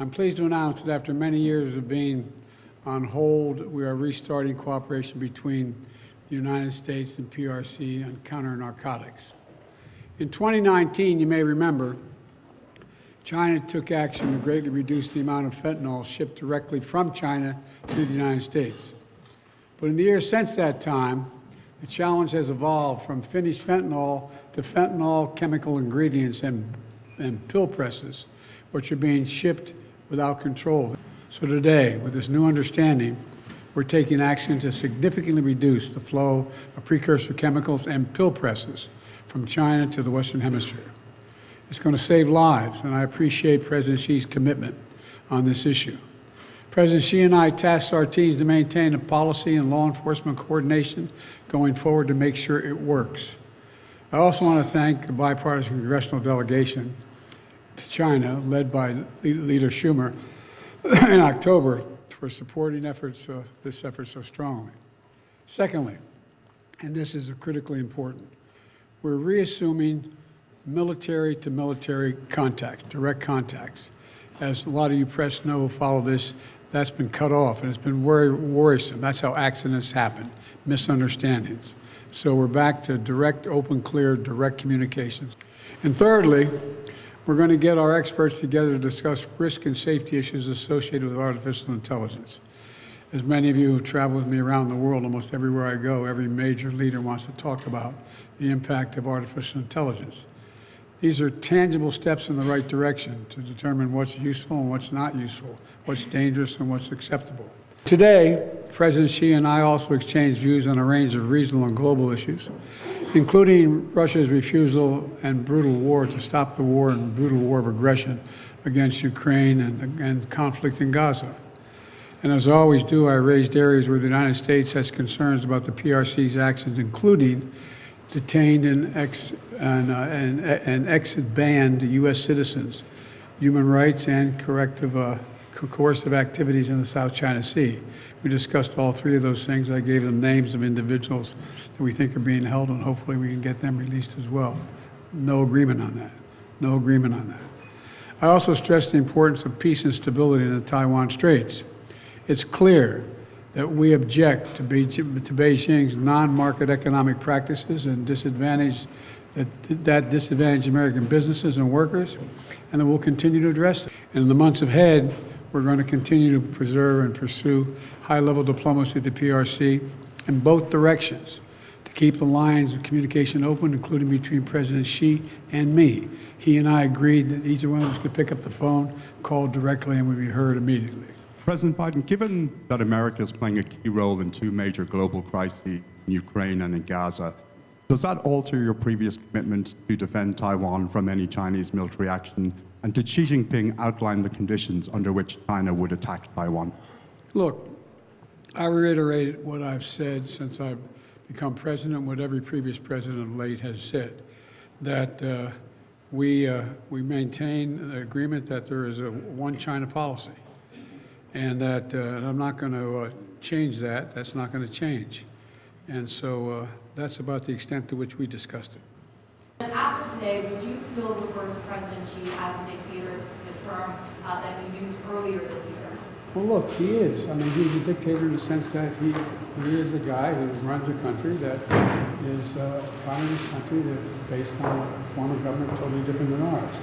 I'm pleased to announce that after many years of being on hold, we are restarting cooperation between the United States and PRC on counter-narcotics. In 2019, you may remember, China took action to greatly reduce the amount of fentanyl shipped directly from China to the United States. But in the years since that time, the challenge has evolved from finished fentanyl to fentanyl chemical ingredients and pill presses, which are being shipped without control. So today, with this new understanding, we're taking action to significantly reduce the flow of precursor chemicals and pill presses from China to the Western Hemisphere. It's going to save lives, and I appreciate President Xi's commitment on this issue. President Xi and I tasked our teams to maintain a policy and law enforcement coordination going forward to make sure it works. I also want to thank the bipartisan congressional delegation to China, led by Leader Schumer, in October for supporting this effort so strongly. Secondly, and this is critically important, we're reassuming military-to-military contacts, direct contacts. As a lot of you press know who follow this, that's been cut off, and it's been very worrisome. That's how accidents happen, misunderstandings. So we're back to direct, open, clear, direct communications. And thirdly, we're going to get our experts together to discuss risk and safety issues associated with artificial intelligence. As many of you who travel with me around the world, almost everywhere I go, every major leader wants to talk about the impact of artificial intelligence. These are tangible steps in the right direction to determine what's useful and what's not useful, what's dangerous and what's acceptable. Today, President Xi and I also exchanged views on a range of regional and global issues, including Russia's refusal and brutal war to stop the war and brutal war of aggression against Ukraine and conflict in Gaza. And as I always do, I raised areas where the United States has concerns about the PRC's actions, including detained and exit-banned U.S. citizens, human rights, and coercive activities in the South China Sea. We discussed all three of those things. I gave them names of individuals that we think are being held, and hopefully we can get them released as well. No agreement on that. No agreement on that. I also stressed the importance of peace and stability in the Taiwan Straits. It's clear that we object to Beijing's non-market economic practices and that disadvantage American businesses and workers, and that we'll continue to address them. And in the months ahead, we're going to continue to preserve and pursue high-level diplomacy at the PRC in both directions to keep the lines of communication open, including between President Xi and me. He and I agreed that each one of us could pick up the phone, call directly, and would be heard immediately. President Biden, given that America is playing a key role in two major global crises, in Ukraine and in Gaza, does that alter your previous commitment to defend Taiwan from any Chinese military action? And did Xi Jinping outline the conditions under which China would attack Taiwan? Look, I reiterated what I've said since I've become president, what every previous president of late has said, that we maintain the agreement that there is a one China policy. And that I'm not going to change that. That's not going to change. And so that's about the extent to which we discussed it. And after today, would you still refer to President Xi as a dictator? This is a term that you used earlier this year. Well, look, he is. I mean, he's a dictator in the sense that he is the guy who runs a country that is a communist country that is based on a form of government totally different than ours.